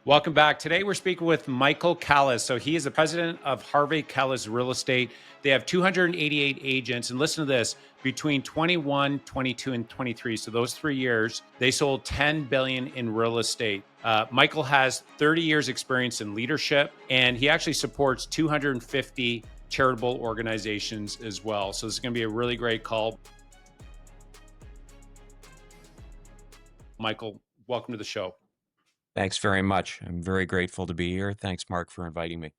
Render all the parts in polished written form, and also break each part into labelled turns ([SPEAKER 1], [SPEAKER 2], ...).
[SPEAKER 1] Welcome back. Today we're speaking with Michael Kalles. So he is the president of Harvey Kalles Real Estate. They have 288 agents. And listen to this, between 21, 22, and 23. So those 3 years, they sold 10 billion in real estate. Michael has 30 years experience in leadership, and he actually supports 250 charitable organizations as well. So this is going to be a really great call. Michael, welcome to the show.
[SPEAKER 2] Thanks very much. I'm very grateful to be here. Thanks, Mark, for inviting me.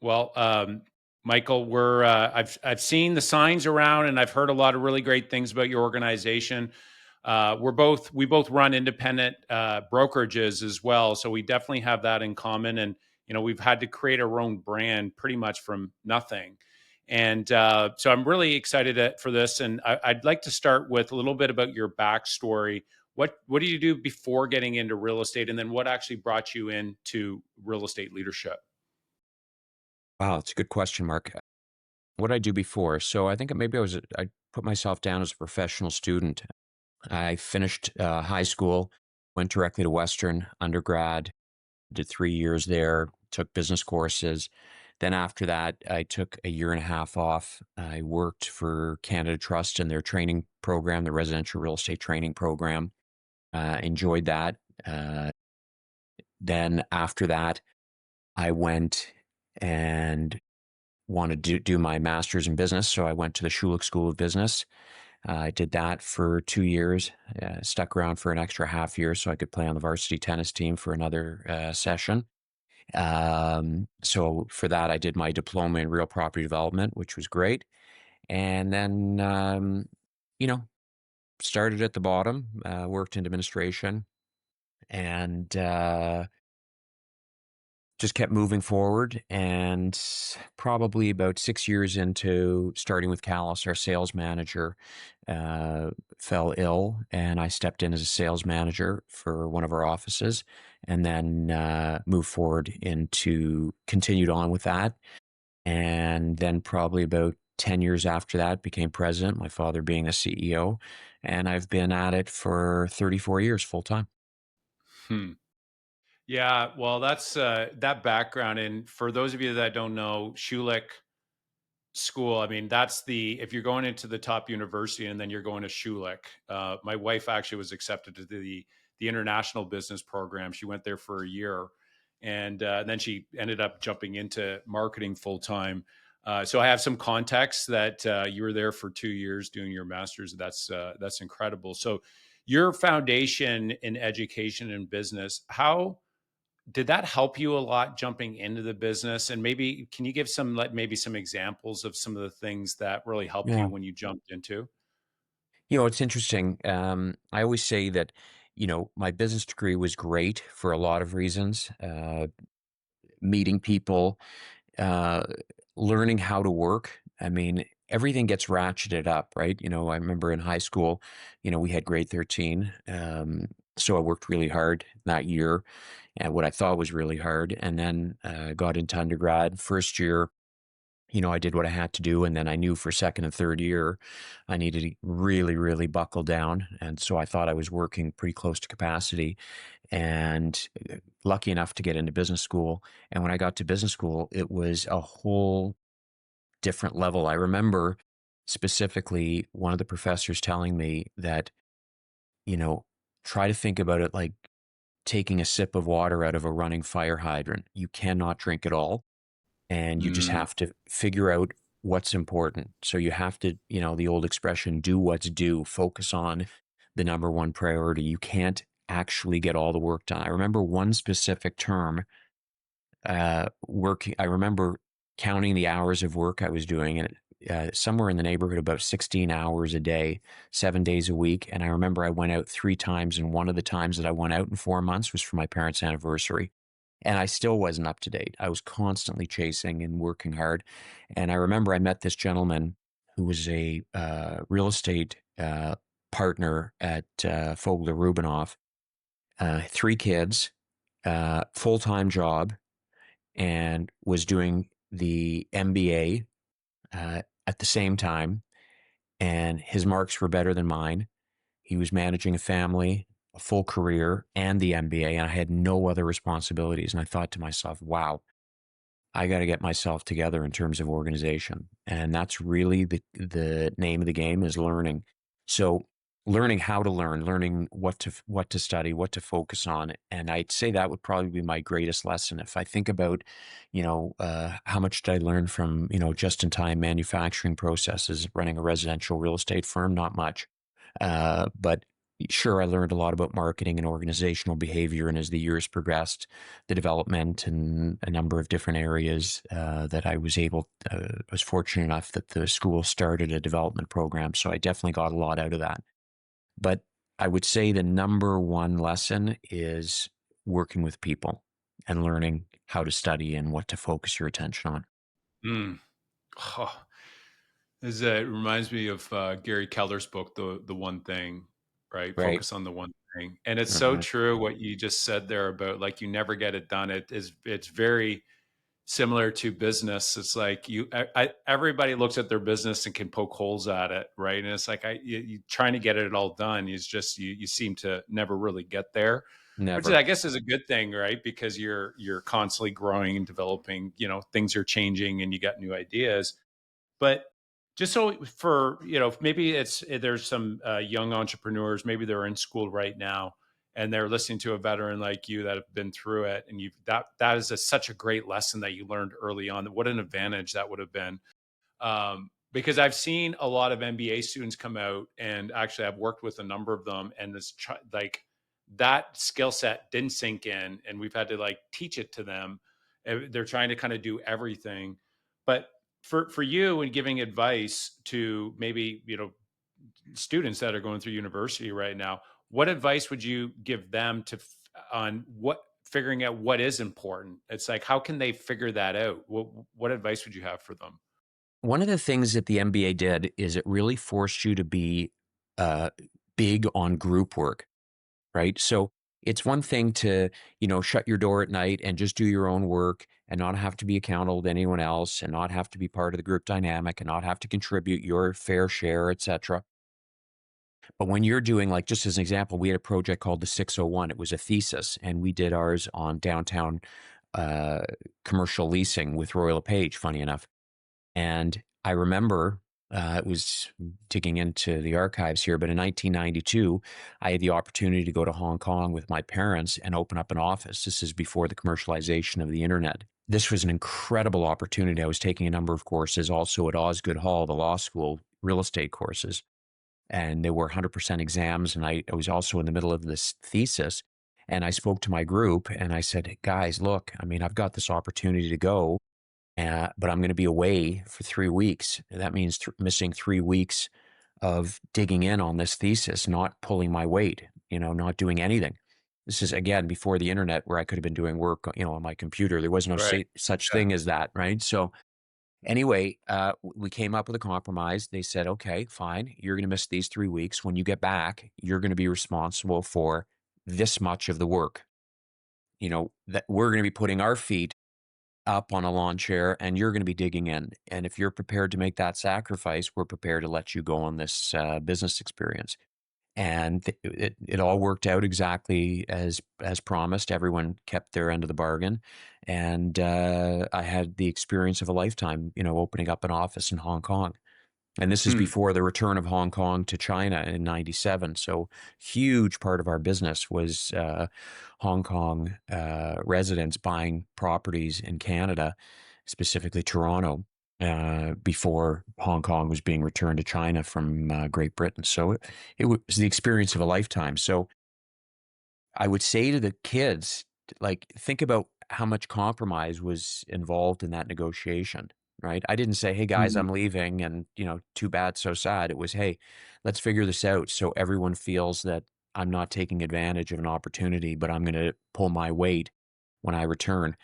[SPEAKER 1] Well, Michael, I've seen the signs around, and I've heard a lot of really great things about your organization. We both run independent brokerages as well, so we definitely have that in common. And we've had to create our own brand pretty much from nothing. And so I'm really excited for this. And I'd like to start with a little bit about your backstory. What did you do before getting into real estate, and then what actually brought you into real estate leadership?
[SPEAKER 2] Wow, it's a good question, Mark. What did I do before? So I think maybe I put myself down as a professional student. I finished high school, went directly to Western undergrad, did 3 years there, took business courses. Then after that, I took a year and a half off. I worked for Canada Trust in their training program, the residential real estate training program. Enjoyed that. Then after that, I went and wanted to do my master's in business. So I went to the Schulich School of Business. I did that for 2 years, stuck around for an extra half year so I could play on the varsity tennis team for another session. So for that, I did my diploma in real property development, which was great. And then, you know, started at the bottom, worked in administration, and just kept moving forward. And probably about 6 years into starting with Kalles, our sales manager fell ill, and I stepped in as a sales manager for one of our offices, and then moved forward into continued on with that. And then probably about 10 years after that, became president, my father being the CEO. And I've been at it for 34 years full time.
[SPEAKER 1] Hmm. Yeah, well, that's that background. And for those of you that don't know, Schulich School, I mean, that's if you're going into the top university and then you're going to Schulich. My wife actually was accepted to the international business program. She went there for a year, and then she ended up jumping into marketing full time. So I have some context that you were there for 2 years doing your master's. That's incredible. So your foundation in education and business, how did that help you a lot jumping into the business? And maybe can you give maybe some examples of some of the things that really helped you
[SPEAKER 2] Yeah.
[SPEAKER 1] when you jumped into?
[SPEAKER 2] It's interesting. I always say that, my business degree was great for a lot of reasons. Meeting people, uh, learning how to work. I mean, everything gets ratcheted up, right? I remember in high school, we had grade 13. So I worked really hard that year at what I thought was really hard. And then got into undergrad. First year, I did what I had to do. And then I knew for second and third year, I needed to really, really buckle down. And so I thought I was working pretty close to capacity, and lucky enough to get into business school. And when I got to business school, it was a whole different level. I remember specifically one of the professors telling me that, you know, try to think about it like taking a sip of water out of a running fire hydrant. You cannot drink it all, and you just
[SPEAKER 1] Mm,
[SPEAKER 2] have to figure out what's important. So you have to, the old expression, do what's due, focus on the number one priority. You can't actually get all the work done. I remember one specific term, working. I remember counting the hours of work I was doing, and somewhere in the neighborhood about 16 hours a day, 7 days a week. And I remember I went out 3 times, and one of the times that I went out in 4 months was for my parents' anniversary. And I still wasn't up to date. I was constantly chasing and working hard. And I remember I met this gentleman who was a real estate partner at Fogler Rubinoff, 3 kids, full-time job, and was doing the MBA at the same time. And his marks were better than mine. He was managing a family. a full career and the MBA, and I had no other responsibilities. And I thought to myself, wow, I got to get myself together in terms of organization. And that's really the name of the game, is learning. So learning how to learn, learning what to study, what to focus on. And I'd say that would probably be my greatest lesson. If I think about, how much did I learn from, just in time manufacturing processes, running a residential real estate firm? Not much. But sure, I learned a lot about marketing and organizational behavior. And as the years progressed, the development and a number of different areas that was fortunate enough that the school started a development program. So I definitely got a lot out of that. But I would say the number one lesson is working with people and learning how to study and what to focus your attention on.
[SPEAKER 1] Mm. Oh, it reminds me of Gary Keller's book, the One Thing, right?
[SPEAKER 2] Right.
[SPEAKER 1] Focus on the one thing, and it's so
[SPEAKER 2] Uh-huh.
[SPEAKER 1] true what you just said there about like you never get it done. It's very similar to business. It's like everybody looks at their business and can poke holes at it, right? And it's like you trying to get it all done is just you seem to never really get there, which
[SPEAKER 2] Never.
[SPEAKER 1] I guess is a good thing, right? Because you're constantly growing and developing. Things are changing and you got new ideas. But just so for, maybe there's some young entrepreneurs, maybe they're in school right now and they're listening to a veteran like you that have been through it. And that is such a great lesson that you learned early on. What an advantage that would have been. Because I've seen a lot of MBA students come out, and actually I've worked with a number of them, and like that skill set didn't sink in, and we've had to like teach it to them. They're trying to kind of do everything, but for you and giving advice to maybe students that are going through university right now, what advice would you give them on what figuring out what is important? It's like how can they figure that out? What advice would you have for them?
[SPEAKER 2] One of the things that the MBA did is it really forced you to be uh, big on group work, right? So it's one thing to, shut your door at night and just do your own work and not have to be accountable to anyone else and not have to be part of the group dynamic and not have to contribute your fair share, etc. But when you're doing, like, just as an example, we had a project called the 601. It was a thesis, and we did ours on downtown uh, commercial leasing with Royal LePage, funny enough. And I remember it was digging into the archives here, but in 1992, I had the opportunity to go to Hong Kong with my parents and open up an office. This is before the commercialization of the internet. This was an incredible opportunity. I was taking a number of courses also at Osgoode Hall, the law school, real estate courses, and they were 100% exams. And I was also in the middle of this thesis. And I spoke to my group and I said, guys, look, I mean, I've got this opportunity to go, but I'm going to be away for 3 weeks. That means missing 3 weeks of digging in on this thesis, not pulling my weight, not doing anything. This is again before the internet, where I could have been doing work, on my computer. There was no
[SPEAKER 1] Right.
[SPEAKER 2] such
[SPEAKER 1] Yeah.
[SPEAKER 2] thing as that, right? So anyway, we came up with a compromise. They said, okay, fine, you're going to miss these 3 weeks. When you get back, you're going to be responsible for this much of the work. That we're going to be putting our feet up on a lawn chair and you're going to be digging in. And if you're prepared to make that sacrifice, we're prepared to let you go on this business experience. And it all worked out exactly as promised. Everyone kept their end of the bargain, and I had the experience of a lifetime. Opening up an office in Hong Kong. And this is
[SPEAKER 1] Hmm.
[SPEAKER 2] before the return of Hong Kong to China in '97. So huge part of our business was Hong Kong residents buying properties in Canada, specifically Toronto, before Hong Kong was being returned to China from Great Britain. So it was the experience of a lifetime. So I would say to the kids, like, think about how much compromise was involved in that negotiation, right? I didn't say, hey guys,
[SPEAKER 1] Mhm.
[SPEAKER 2] I'm leaving and, too bad, so sad. It was, hey, let's figure this out so everyone feels that I'm not taking advantage of an opportunity, but I'm going to pull my weight when I return.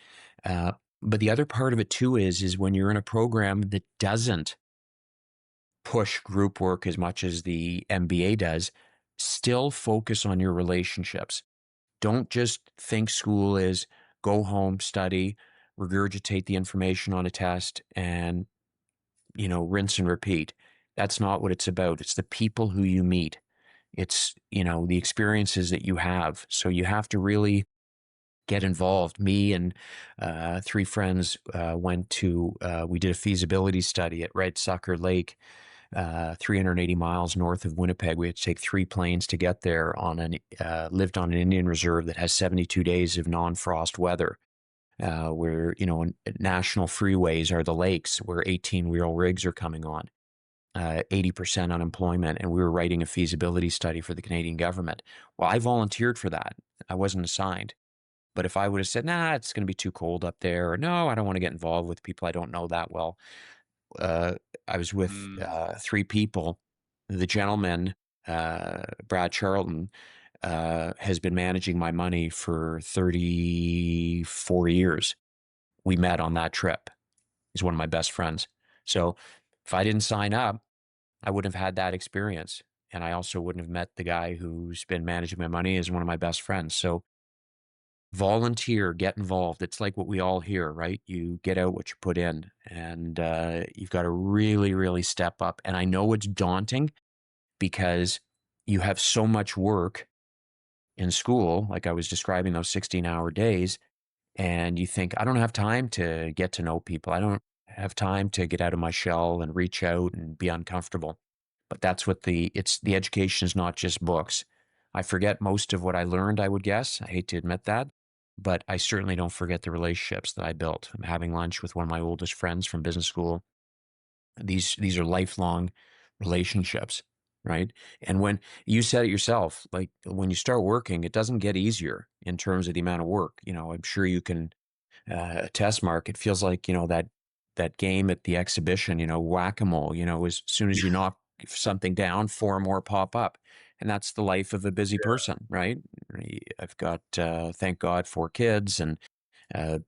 [SPEAKER 2] Uh, but the other part of it too is when you're in a program that doesn't push group work as much as the MBA does, still focus on your relationships. Don't just think school is go home, study, regurgitate the information on a test, and, rinse and repeat. That's not what it's about. It's the people who you meet. It's, the experiences that you have. So you have to really get involved. Me and three friends we did a feasibility study at Red Sucker Lake, 380 miles north of Winnipeg. We had to take three planes to get there lived on an Indian reserve that has 72 days of non-frost weather, where, national freeways are the lakes where 18-wheel rigs are coming on. 80% unemployment, and we were writing a feasibility study for the Canadian government. Well, I volunteered for that. I wasn't assigned. But if I would have said, nah, it's going to be too cold up there, or no, I don't want to get involved with people I don't know that well. Uh, I was with
[SPEAKER 1] Mm,
[SPEAKER 2] three people. The gentleman, Brad Charlton, has been managing my money for 34 years. We met on that trip. He's one of my best friends. So if I didn't sign up, I wouldn't have had that experience. And I also wouldn't have met the guy who's been managing my money as one of my best friends. So volunteer, get involved. It's like what we all hear, right? You get out what you put in, and you've got to really, really step up. And I know it's daunting because you have so much work in school, like I was describing those 16-hour days, and you think, I don't have time to get to know people. I don't have time to get out of my shell and reach out and be uncomfortable. But that's what the education is not just books. I forget most of what I learned, I would guess. I hate to admit that, but I certainly don't forget the relationships that I built. I'm having lunch with one of my oldest friends from business school. These are lifelong relationships, right? And when you said it yourself, like when you start working, it doesn't get easier in terms of the amount of work. I'm sure you can test mark. It feels like, that game at the exhibition, whack-a-mole, as soon as you knock something down, four more pop up. And that's the life of a busy person, right? I've got, thank God, four kids, and uh,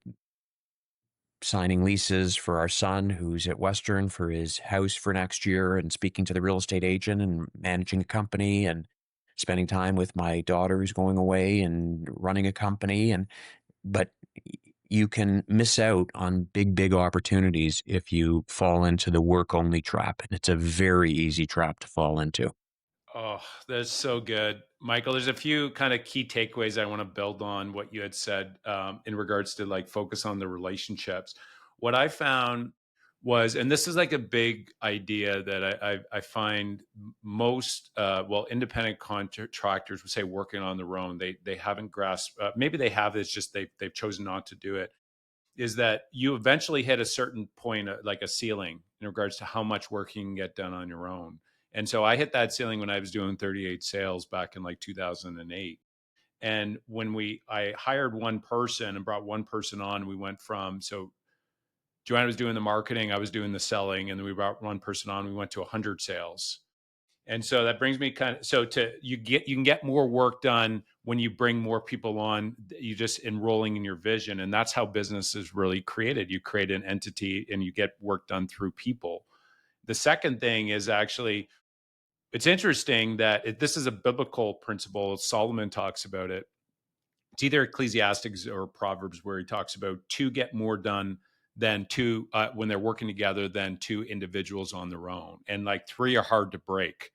[SPEAKER 2] signing leases for our son who's at Western for his house for next year, and speaking to the real estate agent and managing a company, and spending time with my daughter who's going away and running a company. But you can miss out on big, big opportunities if you fall into the work only trap. And it's a very easy trap to fall into.
[SPEAKER 1] oh, that's so good, Michael. There's a few kind of key takeaways I want to build on what you had said in regards to like focus on the relationships. What I found was, and this is like a big idea that I find most independent contractors would say working on their own. They haven't grasped. Maybe they have. It's just they've chosen not to do it. Is that you eventually hit a certain point, like a ceiling, in regards to how much work you can get done on your own. And so I hit that ceiling when I was doing 38 sales back in like 2008. And when I hired one person and brought one person on, we went from, so Joanna was doing the marketing, I was doing the selling, and then we brought one person on, we went to 100 sales. And so that brings me kind of, so to you can get more work done when you bring more people on. You just enrolling in your vision, and that's how business is really created. You create an entity and you get work done through people. The second thing is actually, it's interesting that this is a biblical principle. Solomon talks about it. It's either Ecclesiastics or Proverbs, where he talks about two get more done than two when they're working together than two individuals on their own, and like three are hard to break.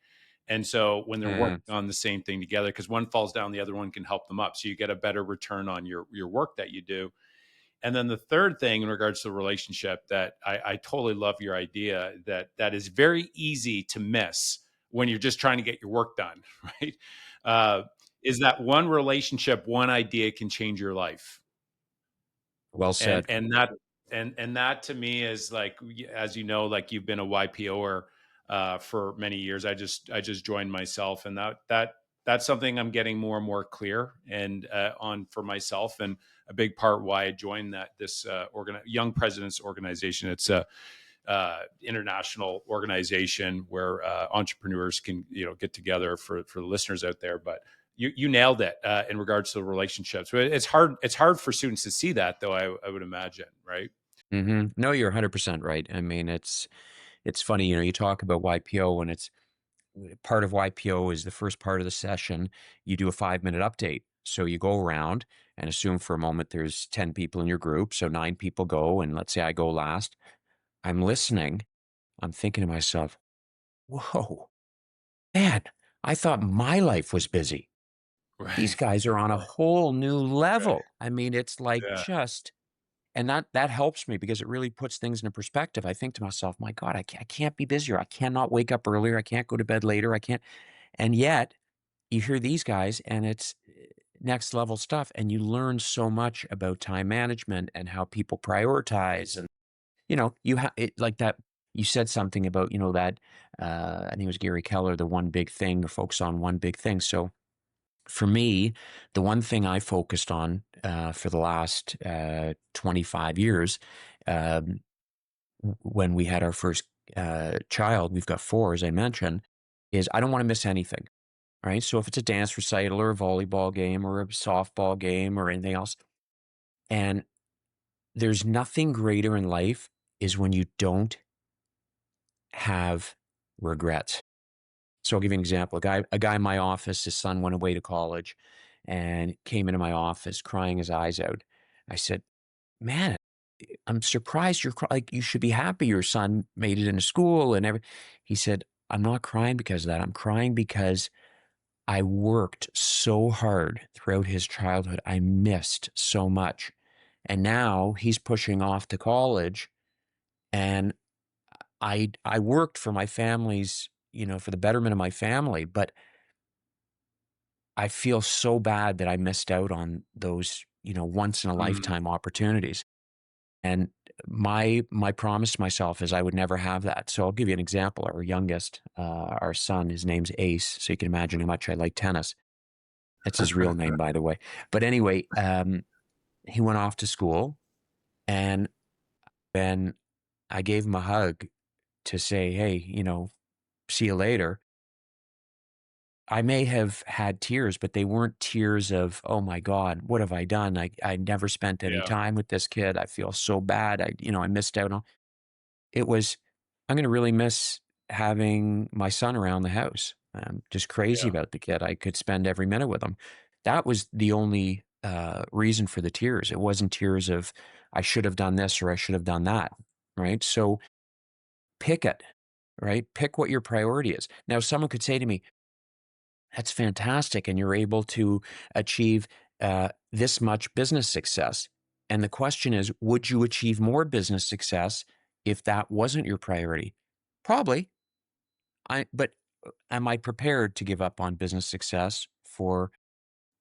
[SPEAKER 1] And so when they're
[SPEAKER 2] Mm,
[SPEAKER 1] working on the same thing together, because one falls down, the other one can help them up, so you get a better return on your work that you do. And then the third thing in regards to the relationship that I totally love your idea that is very easy to miss when you're just trying to get your work done, right? Uh, is that one relationship, one idea can change your life.
[SPEAKER 2] well
[SPEAKER 1] And
[SPEAKER 2] said.
[SPEAKER 1] that to me is like, as you know, like you've been a YPOer for many years. I just joined myself, and that's something I'm getting more and more clear and on for myself, and a big part why I joined this Young Presidents Organization. It's a international organization where entrepreneurs can get together, for the listeners out there. But you nailed it in regards to the relationships. But it's hard for students to see that, though. I would imagine, right?
[SPEAKER 2] No, you're 100% right. I mean, it's funny, you talk about YPO, and it's part of YPO is the first part of the session. You do a 5-minute update. So you go around and assume for a moment there's 10 people in your group. So 9 people go, and let's say I go last. I'm listening. I'm thinking to myself, whoa, man, I thought my life was busy. These
[SPEAKER 1] Right.
[SPEAKER 2] guys are on a whole new
[SPEAKER 1] Right.
[SPEAKER 2] level. I mean, it's like
[SPEAKER 1] Yeah.
[SPEAKER 2] just and that helps me because it really puts things into perspective. I think to myself, "My God, I can't be busier. I cannot wake up earlier. I can't go to bed later. I can't." And yet, you hear these guys and it's next level stuff, and you learn so much about time management and how people prioritize. And, you have it like that. You said something about, that, I think it was Gary Keller, the one big thing, or focus on one big thing. So for me, the one thing I focused on for the last 25 years, um, when we had our first child, we've got four, as I mentioned, is I don't want to miss anything. Right. So if it's a dance recital or a volleyball game or a softball game or anything else, and there's nothing greater in life is when you don't have regrets. So I'll give you an example. A guy in my office, his son went away to college and came into my office crying his eyes out. I said, "Man, I'm surprised like you should be happy your son made it into school and everything." He said, "I'm not crying because of that. I'm crying because I worked so hard throughout his childhood. I missed so much. And now he's pushing off to college and I worked for my family's, for the betterment of my family, but I feel so bad that I missed out on those, once in a
[SPEAKER 1] Mm.
[SPEAKER 2] lifetime opportunities." And my promise to myself is I would never have that. So I'll give you an example. Our youngest, our son, his name's Ace. So you can imagine how much I like tennis. That's his real name, by the way. But anyway, he went off to school, and then I gave him a hug to say, "Hey, see you later." I may have had tears, but they weren't tears of, "Oh my God, what have I done? I never spent any
[SPEAKER 1] Yeah.
[SPEAKER 2] time with this kid. I feel so bad. I missed out on." It was, "I'm going to really miss having my son around the house. I'm just crazy
[SPEAKER 1] Yeah.
[SPEAKER 2] about the kid. I could spend every minute with him." That was the only reason for the tears. It wasn't tears of, "I should have done this or I should have done that." Right. So pick it, right? Pick what your priority is. Now, someone could say to me, "That's fantastic. And you're able to achieve this much business success." And the question is, would you achieve more business success if that wasn't your priority? Probably. But am I prepared to give up on business success for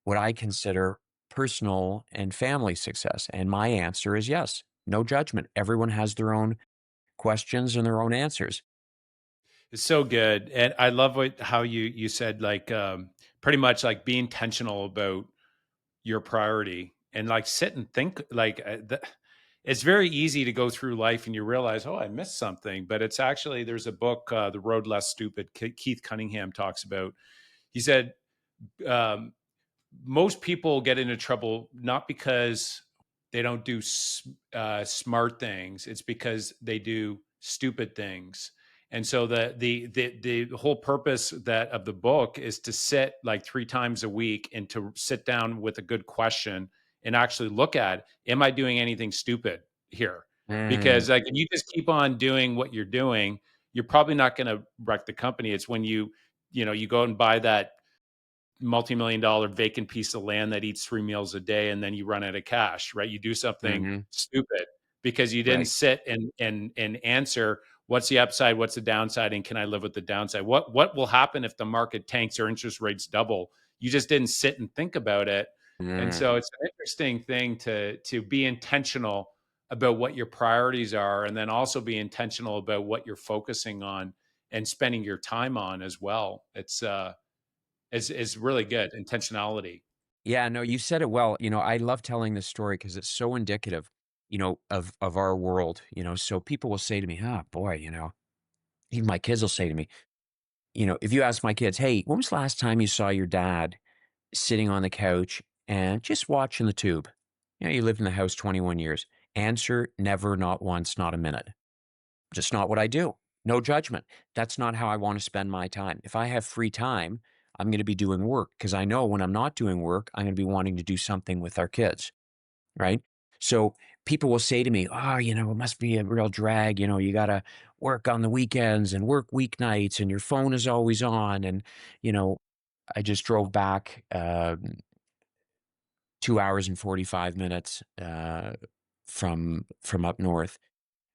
[SPEAKER 2] what I consider personal and family success? And my answer is yes. No judgment. Everyone has their own questions and their own answers.
[SPEAKER 1] It's so good, and I love how you said, like, pretty much, like, be intentional about your priority and, like, sit and think, like, it's very easy to go through life and you realize, "Oh, I missed something," but it's actually there's a book, The Road Less Stupid, Keith Cunningham talks about. He said, um most people get into trouble not because they don't do smart things. It's because they do stupid things. And so the whole purpose that of the book is to sit like 3 times a week and to sit down with a good question and actually look at, am I doing anything stupid here?
[SPEAKER 2] Mm,
[SPEAKER 1] Because like if you just keep on doing what you're doing, you're probably not going to wreck the company. It's when you go and buy that multi-million dollar vacant piece of land that eats 3 meals a day and then you run out of cash, right? You do something
[SPEAKER 2] hmm.
[SPEAKER 1] stupid because you didn't
[SPEAKER 2] Right.
[SPEAKER 1] sit and answer what's the upside, what's the downside, and can I live with the downside? What will happen if the market tanks or interest rates double? You just didn't sit and think about it. And
[SPEAKER 2] Mm.
[SPEAKER 1] so it's an interesting thing to be intentional about what your priorities are and then also be intentional about what you're focusing on and spending your time on as well. It's really good, intentionality.
[SPEAKER 2] Yeah, no, you said it well. I love telling this story because it's so indicative, of our world. So people will say to me, "Oh boy," even my kids will say to me, if you ask my kids, "Hey, when was the last time you saw your dad sitting on the couch and just watching the tube?" You lived in the house 21 years. Answer, never, not once, not a minute. Just not what I do. No judgment. That's not how I want to spend my time. If I have free time, I'm going to be doing work because I know when I'm not doing work, I'm going to be wanting to do something with our kids. Right. So people will say to me, "Oh, it must be a real drag. You got to work on the weekends and work weeknights, and your phone is always on." And you know, I just drove back 2 hours and 45 minutes from up north,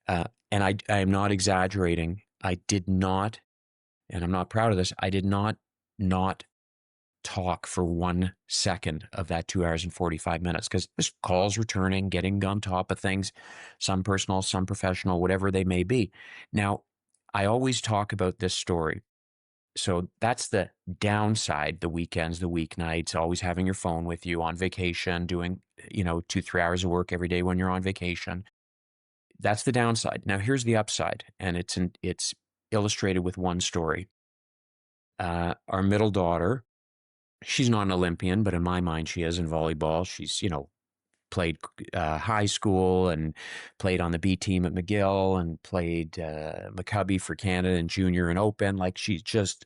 [SPEAKER 2] and I am not exaggerating. I did not, and I'm not proud of this. I did not talk for 1 second of that 2 hours and 45 minutes because there's calls returning, getting on top of things, some personal, some professional, whatever they may be. Now, I always talk about this story. So that's the downside, the weekends, the weeknights, always having your phone with you on vacation, doing, 2, 3 hours of work every day when you're on vacation. That's the downside. Now, here's the upside, and it's illustrated with one story. Our middle daughter, she's not an Olympian, but in my mind, she is in volleyball. She's, played high school and played on the B team at McGill and played McCubby for Canada and junior and open. Like she's just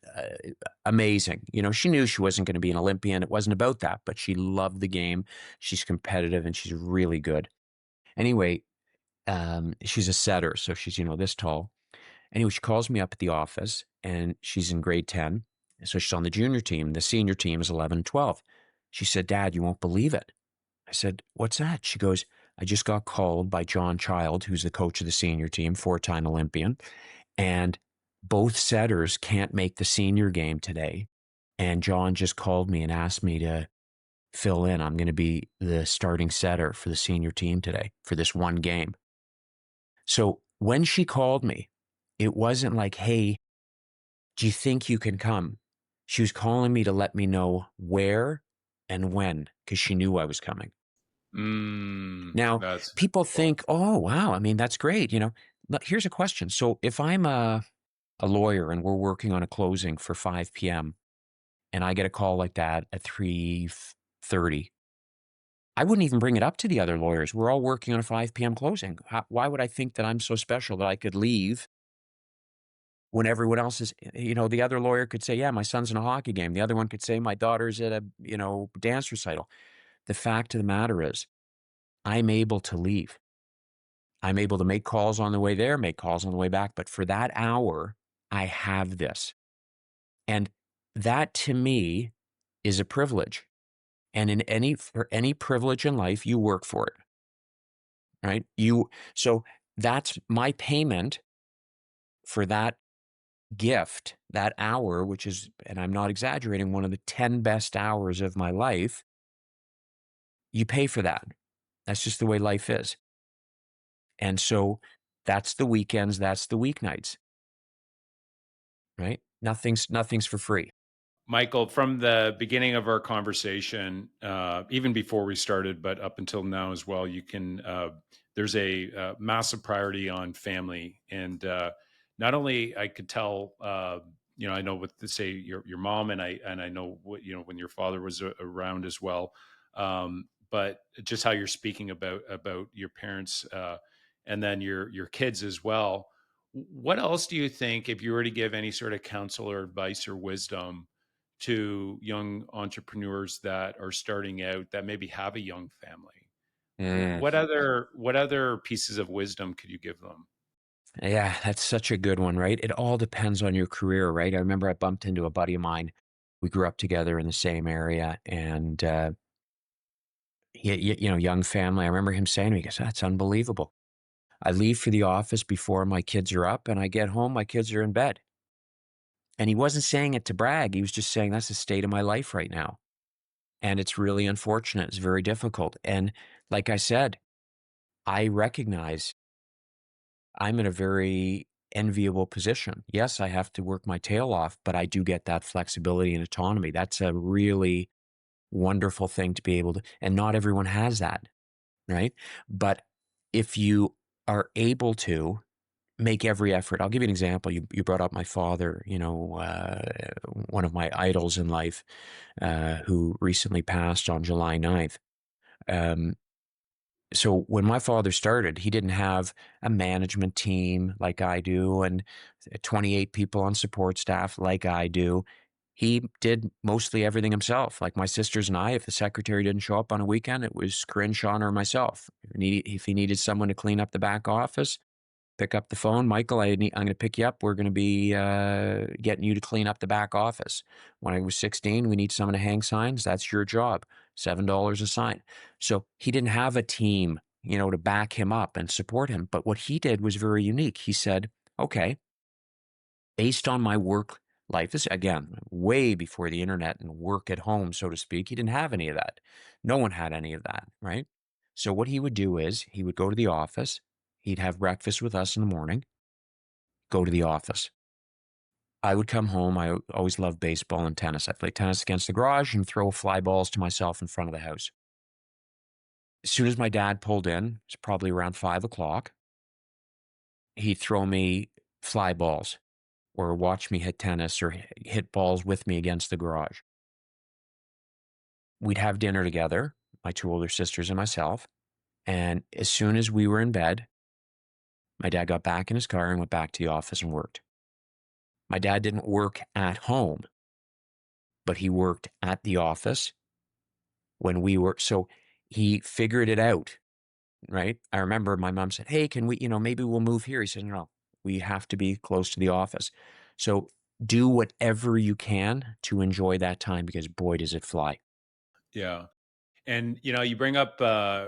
[SPEAKER 2] amazing. She knew she wasn't going to be an Olympian. It wasn't about that, but she loved the game. She's competitive and she's really good. Anyway, she's a setter. So she's, this tall. Anyway, she calls me up at the office and she's in grade 10. So she's on the junior team. The senior team is 11 and 12. She said, "Dad, you won't believe it." I said, "What's that?" She goes, "I just got called by John Child, who's the coach of the senior team, 4-time Olympian, and both setters can't make the senior game today. And John just called me and asked me to fill in. I'm going to be the starting setter for the senior team today for this one game." So when she called me, it wasn't like, "Hey, do you think you can come?" She was calling me to let me know where and when because she knew I was coming. Now,
[SPEAKER 1] That's
[SPEAKER 2] people
[SPEAKER 1] cool.
[SPEAKER 2] think, "Oh, wow, I mean, that's great." But here's a question. So if I'm a lawyer and we're working on a closing for 5 p.m. and I get a call like that at 3:30, I wouldn't even bring it up to the other lawyers. We're all working on a 5 p.m. closing. Why would I think that I'm so special that I could leave when everyone else is, the other lawyer could say, "Yeah, my son's in a hockey game." The other one could say, "My daughter's at a, dance recital." The fact of the matter is, I'm able to leave. I'm able to make calls on the way there, make calls on the way back. But for that hour, I have this. And that to me is a privilege. And for any privilege in life, you work for it, right? So that's my payment for that gift, that hour, which is, and I'm not exaggerating, one of the 10 best hours of my life. You pay for that. That's just the way life is. And so that's the weekends, that's the weeknights, right? Nothing's for free.
[SPEAKER 1] Michael, from the beginning of our conversation, even before we started, but up until now as well, there's a massive priority on family. And not only I could tell, I know what to say your mom, and I know what, when your father was around as well. But just how you're speaking about your parents, and then your kids as well. What else do you think, if you were to give any sort of counsel or advice or wisdom to young entrepreneurs that are starting out that maybe have a young family?
[SPEAKER 2] Mm.
[SPEAKER 1] What other pieces of wisdom could you give them?
[SPEAKER 2] Yeah, that's such a good one, right? It all depends on your career, right? I remember I bumped into a buddy of mine. We grew up together in the same area, and young family. I remember him saying to me, he goes, "That's unbelievable. I leave for the office before my kids are up, and I get home, my kids are in bed." And he wasn't saying it to brag. He was just saying that's the state of my life right now, and it's really unfortunate. It's very difficult. And like I said, I recognize I'm in a very enviable position. Yes, I have to work my tail off, but I do get that flexibility and autonomy. That's a really wonderful thing to be able to, and not everyone has that, right? But if you are able to make every effort, I'll give you an example. You brought up my father, one of my idols in life, who recently passed on July 9th. Um, so when my father started, he didn't have a management team like I do and 28 people on support staff like I do. He did mostly everything himself. Like my sisters and I, if the secretary didn't show up on a weekend, it was Corinne, Sean, or myself. If he needed someone to clean up the back office, pick up the phone. Michael, I'm going to pick you up. We're going to be getting you to clean up the back office. When I was 16, we need someone to hang signs. That's your job. $7 a sign. So he didn't have a team, to back him up and support him. But what he did was very unique. He said, okay, based on my work life, this again, way before the internet and work at home, so to speak, he didn't have any of that. No one had any of that, right? So what he would do is he would go to the office, he'd have breakfast with us in the morning, go to the office. I would come home. I always loved baseball and tennis. I played tennis against the garage and throw fly balls to myself in front of the house. As soon as my dad pulled in, it's probably around 5 o'clock, he'd throw me fly balls or watch me hit tennis or hit balls with me against the garage. We'd have dinner together, my two older sisters and myself. And as soon as we were in bed, my dad got back in his car and went back to the office and worked. My dad didn't work at home, but he worked at the office when we were. So he figured it out, right? I remember my mom said, hey, can we, maybe we'll move here. He said, no, we have to be close to the office. So do whatever you can to enjoy that time because boy, does it fly.
[SPEAKER 1] Yeah. And you bring up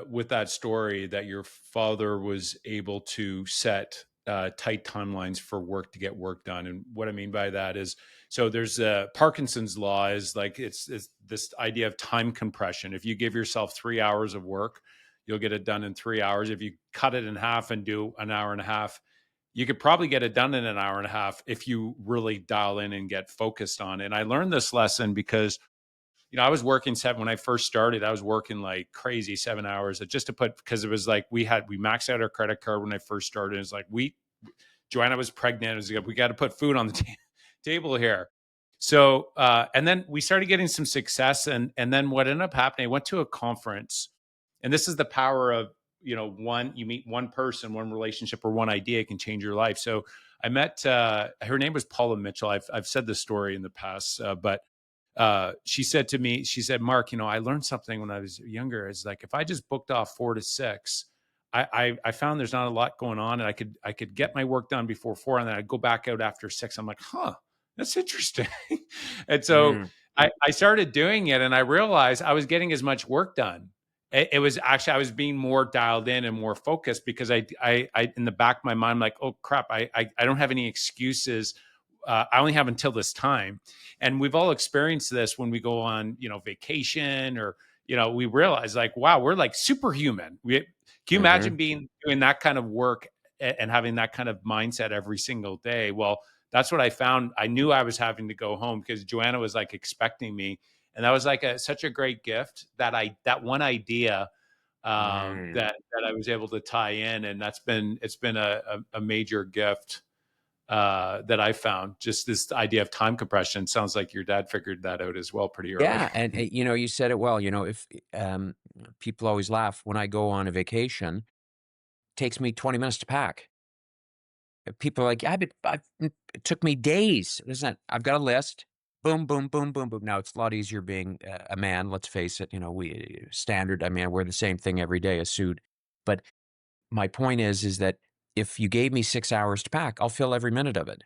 [SPEAKER 1] with that story that your father was able to set tight timelines for work to get work done. And what I mean by that is, so there's Parkinson's law is like it's this idea of time compression. If you give yourself 3 hours of work, you'll get it done in 3 hours. If you cut it in half and do an hour and a half, you could probably get it done in an hour and a half if you really dial in and get focused on it. And I learned this lesson because I was working when I first started, I was working like crazy 7 hours just to put, because it was like we maxed out our credit card when I first started. It's like Joanna was pregnant. It was like, we got to put food on the table here. So, and then we started getting some success. And then what ended up happening, I went to a conference, and this is the power of, you meet one person, one relationship, or one idea can change your life. So I met, her name was Paula Mitchell. I've said this story in the past, but she said to me, she said, Mark, I learned something when I was younger. It's like, if I just booked off 4 to 6, I found there's not a lot going on, and I could get my work done before 4, and then I'd go back out after 6. I'm like, that's interesting. And so
[SPEAKER 2] Mm,
[SPEAKER 1] I started doing it, and I realized I was getting as much work done. It was actually, I was being more dialed in and more focused because I in the back of my mind, I'm like, oh crap, I don't have any excuses. I only have until this time. And we've all experienced this when we go on, vacation, or, we realize like, wow, we're like superhuman. Can you imagine
[SPEAKER 2] mm-hmm.
[SPEAKER 1] doing that kind of work and having that kind of mindset every single day? Well, that's what I found. I knew I was having to go home because Joanna was like expecting me. And that was like such a great gift that one idea
[SPEAKER 2] Mm.
[SPEAKER 1] that I was able to tie in. And it's been a major gift that I found. Just this idea of time compression. Sounds like your dad figured that out as well pretty early.
[SPEAKER 2] Yeah, and you said it well. If people always laugh when I go on a vacation, it takes me 20 minutes to pack. People are like, yeah, it took me days. Listen, I've got a list. Boom, boom, boom, boom, boom. Now it's a lot easier being a man. Let's face it. We standard. I mean, I wear the same thing every day, a suit. But my point is that if you gave me 6 hours to pack, I'll fill every minute of it.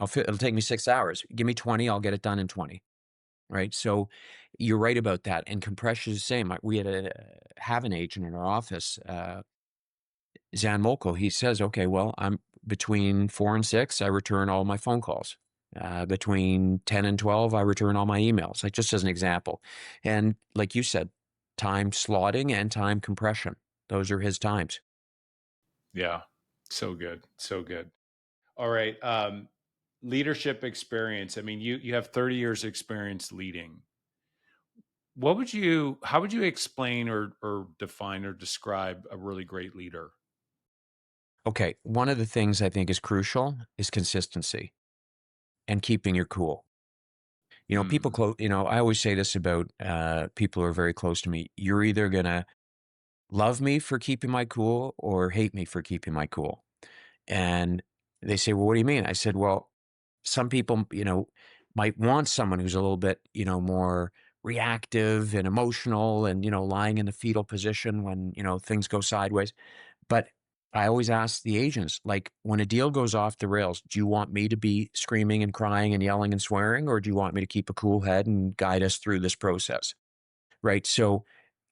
[SPEAKER 2] It'll take me 6 hours. Give me 20, I'll get it done in 20. Right. So you're right about that. And compression is the same. We had have an agent in our office, Zan Molko. He says, okay, well, I'm between 4 and 6, I return all my phone calls. Between 10 and 12, I return all my emails, like just as an example. And like you said, time slotting and time compression. Those are his times.
[SPEAKER 1] Yeah. So good. So good. All right. Leadership experience. I mean, you have 30 years experience leading. How would you explain or define or describe a really great leader?
[SPEAKER 2] Okay. One of the things I think is crucial is consistency and keeping your cool. People
[SPEAKER 1] Mm,
[SPEAKER 2] close, I always say this about people who are very close to me. You're either going to love me for keeping my cool or hate me for keeping my cool. And they say, well, what do you mean? I said, well, some people, might want someone who's a little bit, more reactive and emotional and, lying in the fetal position when, things go sideways. But I always ask the agents, like, when a deal goes off the rails, do you want me to be screaming and crying and yelling and swearing, or do you want me to keep a cool head and guide us through this process? Right. So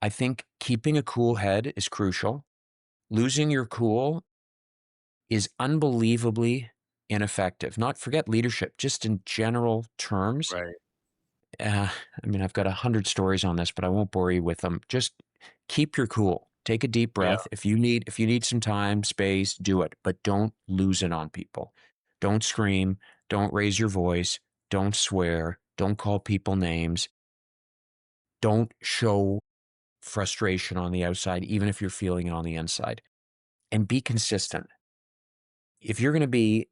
[SPEAKER 2] I think keeping a cool head is crucial. Losing your cool is unbelievably ineffective. Not forget leadership, just in general terms.
[SPEAKER 1] Right.
[SPEAKER 2] Uh, I mean, I've got 100 stories on this, but I won't bore you with them. Just keep your cool. Take a deep
[SPEAKER 1] Yeah.
[SPEAKER 2] breath. If you need some time, space, do it, but don't lose it on people. Don't scream. Don't raise your voice. Don't swear. Don't call people names. Don't show frustration on the outside, even if you're feeling it on the inside. And be consistent. If you're going to be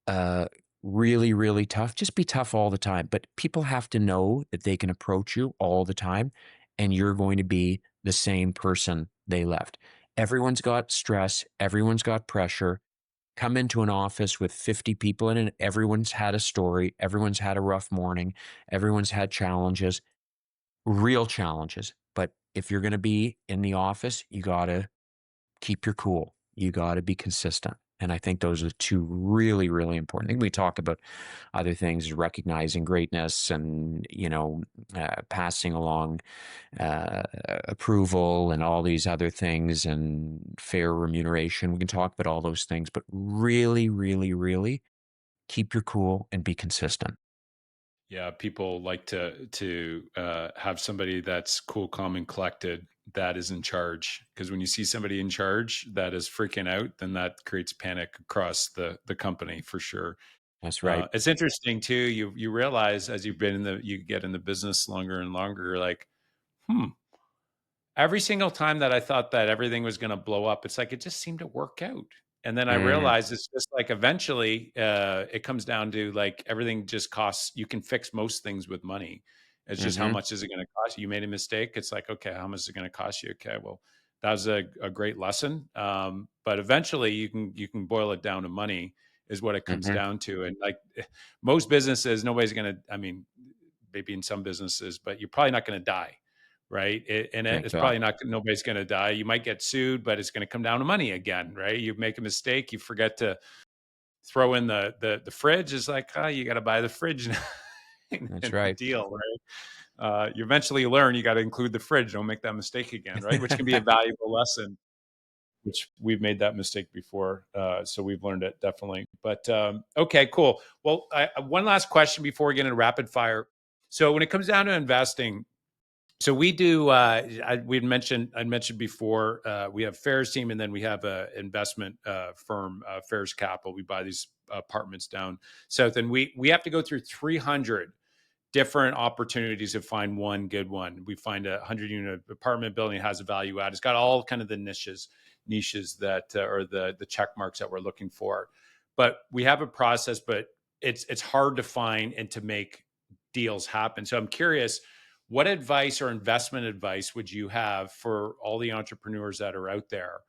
[SPEAKER 2] uh, really, really tough, just be tough all the time. But people have to know that they can approach you all the time and you're going to be the same person they left. Everyone's got stress, everyone's got pressure. Come into an office with 50 people in it, everyone's had a story, everyone's had a rough morning, everyone's had challenges, real challenges. But if you're going to be in the office, you got to keep your cool. You got to be consistent. And I think those are two really, really important. I think we talk about other things, recognizing greatness and, passing along approval and all these other things and fair remuneration. We can talk about all those things, but really, really, really keep your cool and be consistent.
[SPEAKER 1] Yeah, people like to have somebody that's cool, calm, and collected that is in charge. Because when you see somebody in charge that is freaking out, then that creates panic across the company for sure.
[SPEAKER 2] That's right.
[SPEAKER 1] It's interesting too. You realize as you get in the business longer and longer, you're like, hmm, every single time that I thought that everything was gonna blow up, it's like it just seemed to work out. And then I
[SPEAKER 2] Mm,
[SPEAKER 1] realized it's just like eventually, it comes down to like everything just costs you can fix most things with money. It's just how
[SPEAKER 2] hmm
[SPEAKER 1] much is it gonna cost you? You made a mistake. It's like, okay, how much is it gonna cost you? Okay, well, that was a great lesson. But eventually you can boil it down to money is what it comes
[SPEAKER 2] hmm
[SPEAKER 1] down to. And like most businesses, nobody's gonna, I mean, maybe in some businesses, but you're probably not gonna die, right?
[SPEAKER 2] Thank
[SPEAKER 1] It's
[SPEAKER 2] God.
[SPEAKER 1] probably not nobody's going to die. You might get sued, but it's going to come down to money again, right? You make a mistake, you forget to throw in the fridge. It's like, oh, you got to buy the fridge
[SPEAKER 2] That's
[SPEAKER 1] in the
[SPEAKER 2] right.
[SPEAKER 1] deal, right? You eventually learn you got to include the fridge. Don't make that mistake again, right? Which can be a valuable lesson. Which we've made that mistake before, so we've learned it definitely. But okay, cool. Well, one last question before we get into rapid fire. So when it comes down to investing, so we do. I mentioned before. We have Fair's team, and then we have a investment firm, Fair's Capital. We buy these apartments down south, and we have to go through 300 different opportunities to find one good one. We find a 100-unit apartment building that has a value add. It's got all kind of the niches that or the check marks that we're looking for. But we have a process, but it's hard to find and to make deals happen. So I'm curious, what advice or investment advice would you have for all the entrepreneurs that are out there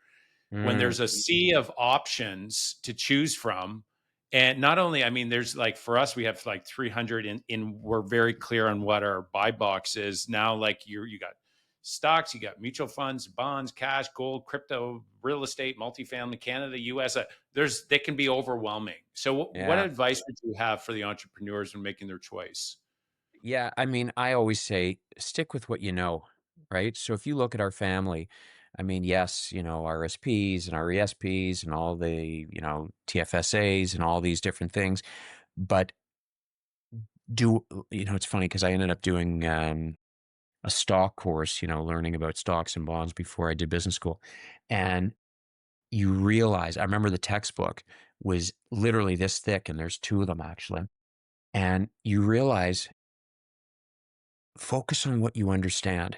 [SPEAKER 1] when
[SPEAKER 2] Mm,
[SPEAKER 1] there's a sea of options to choose from? And not only, I mean, there's like for us, we have like 300 in we're very clear on what our buy box is now. Like you got stocks, you got mutual funds, bonds, cash, gold, crypto, real estate, multifamily, Canada, US. There's they can be overwhelming. So, what
[SPEAKER 2] yeah.
[SPEAKER 1] advice would you have for the entrepreneurs when making their choice?
[SPEAKER 2] Yeah, I mean, I always say stick with what you know, right? So if you look at our family, I mean, yes, our SPs and our ESPs and all the, TFSAs and all these different things, but it's funny because I ended up doing a stock course, learning about stocks and bonds before I did business school. And you realize, I remember the textbook was literally this thick, and there's two of them actually. And you realize, focus on what you understand.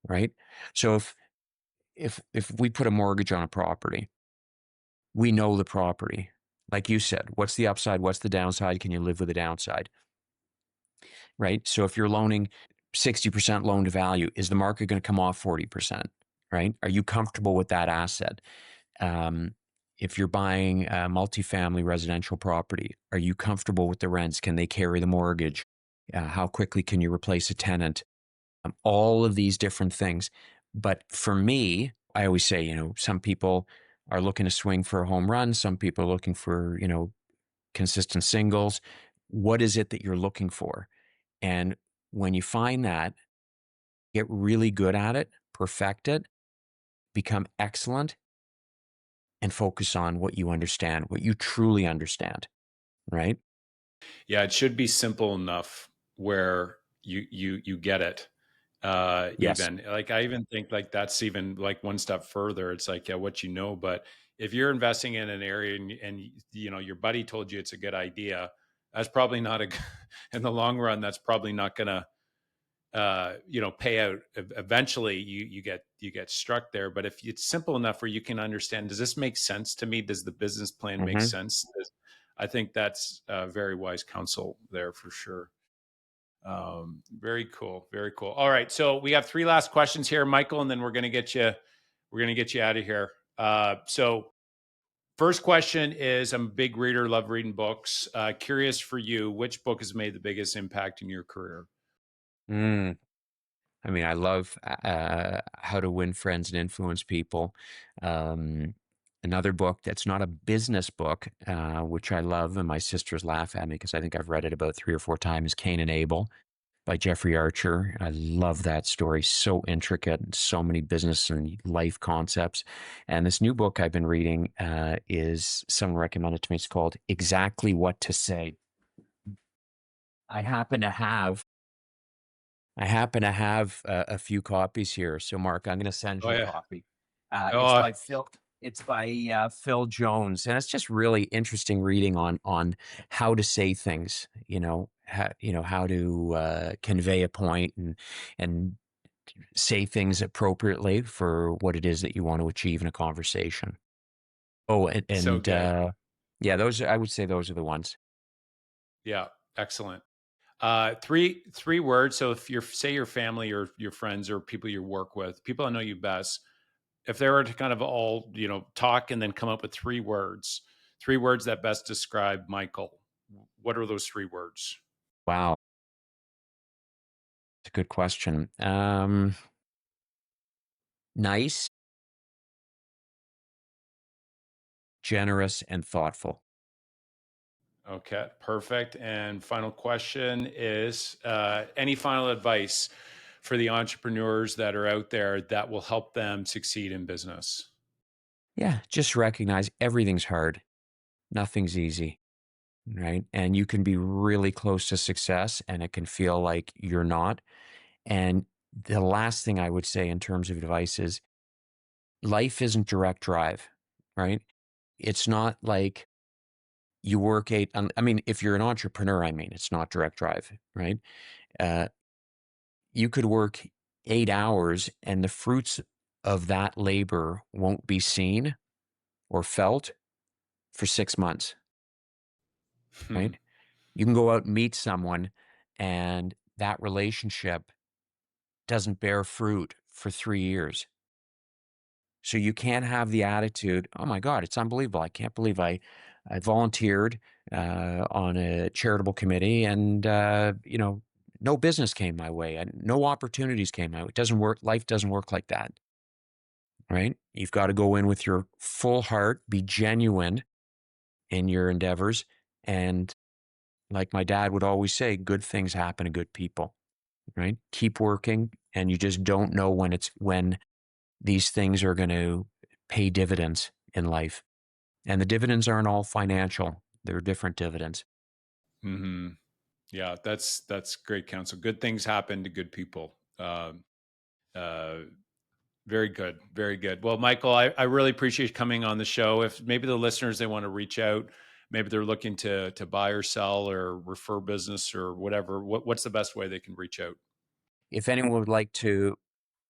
[SPEAKER 2] Right? So if we put a mortgage on a property, we know the property. Like you said, what's the upside? What's the downside? Can you live with the downside? Right? So if you're loaning 60% loan to value, is the market going to come off 40%? Right? Are you comfortable with that asset? Um, if you're buying a multifamily residential property, are you comfortable with the rents? Can they carry the mortgage? How quickly can you replace a tenant? All of these different things. But for me, I always say, some people are looking to swing for a home run. Some people are looking for, consistent singles. What is it that you're looking for? And when you find that, get really good at it, perfect it, become excellent, and focus on what you understand, what you truly understand, right?
[SPEAKER 1] Yeah, it should be simple enough where you get it.
[SPEAKER 2] Yes.
[SPEAKER 1] Even like I even think like that's even like one step further. It's like, yeah, what but if you're investing in an area and your buddy told you it's a good idea, that's probably not a in the long run. That's probably not going to pay out. Eventually you get struck there. But if it's simple enough where you can understand, does this make sense to me? Does the business plan make
[SPEAKER 2] Hmm.
[SPEAKER 1] sense? I think that's very wise counsel there for sure. Very cool, very cool. All right, so we have three last questions here, Michael, and then we're gonna get you out of here. So first question is, I'm a big reader, love reading books. Curious for you, which book has made the biggest impact in your career?
[SPEAKER 2] Mm. I mean, I love How to Win Friends and Influence People. Um, Another book that's not a business book, which I love, and my sisters laugh at me because I think I've read it about 3 or 4 times, Cain and Abel by Jeffrey Archer. I love that story. So intricate, and so many business and life concepts. And this new book I've been reading is someone recommended to me. It's called Exactly What to Say. I happen to have I happen to have a few copies here. So, Mark, I'm going to send
[SPEAKER 1] Oh
[SPEAKER 2] you a
[SPEAKER 1] yeah.
[SPEAKER 2] copy. It's
[SPEAKER 1] Oh
[SPEAKER 2] by Phil. It's by Phil Jones, and it's just really interesting reading on how to say things. How to convey a point and say things appropriately for what it is that you want to achieve in a conversation. Oh, and,
[SPEAKER 1] so
[SPEAKER 2] and
[SPEAKER 1] good.
[SPEAKER 2] yeah, I would say those are the ones.
[SPEAKER 1] Yeah, excellent. Three words. So if you're say your family or your friends or people you work with, people that know you best, if they were to kind of all talk and then come up with three words that best describe Michael, what are those three words?
[SPEAKER 2] Wow, it's a good question. Nice, generous, and thoughtful.
[SPEAKER 1] Okay, perfect. And final question is, any final advice for the entrepreneurs that are out there that will help them succeed in business?
[SPEAKER 2] Yeah, just recognize everything's hard. Nothing's easy, right? And you can be really close to success and it can feel like you're not. And the last thing I would say in terms of advice is life isn't direct drive, right? It's not like you work I mean, if you're an entrepreneur, I mean, it's not direct drive, right? Uh, you could work 8 hours and the fruits of that labor won't be seen or felt for 6 months,
[SPEAKER 1] Hmm.
[SPEAKER 2] right? You can go out and meet someone and that relationship doesn't bear fruit for 3 years. So you can't have the attitude, oh my God, it's unbelievable. I can't believe I volunteered on a charitable committee and, no business came my way and no opportunities came my way. It doesn't work. Life doesn't work like that, right? You've got to go in with your full heart, be genuine in your endeavors. And like my dad would always say, good things happen to good people, right? Keep working. And you just don't know when these things are going to pay dividends in life. And the dividends aren't all financial. They're different dividends.
[SPEAKER 1] Hmm. Yeah, that's great counsel. Good things happen to good people. Uh, Very good. Very good. Well, Michael, I really appreciate you coming on the show. If maybe the listeners they want to reach out, maybe they're looking to buy or sell or refer business or whatever. What's the best way they can reach out?
[SPEAKER 2] If anyone would like to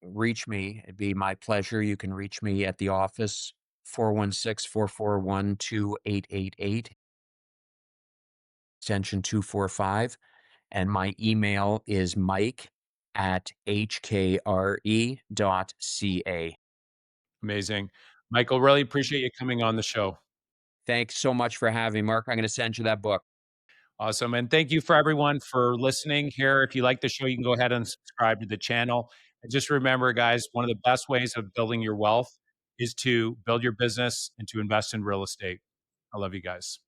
[SPEAKER 2] reach me, it'd be my pleasure. You can reach me at the office, 416-441-2888, extension 245. And my email is mike@hkre.ca.
[SPEAKER 1] Amazing. Michael, really appreciate you coming on the show.
[SPEAKER 2] Thanks so much for having me, Mark. I'm going to send you that book.
[SPEAKER 1] Awesome. And thank you for everyone for listening here. If you like the show, you can go ahead and subscribe to the channel. And just remember, guys, one of the best ways of building your wealth is to build your business and to invest in real estate. I love you guys.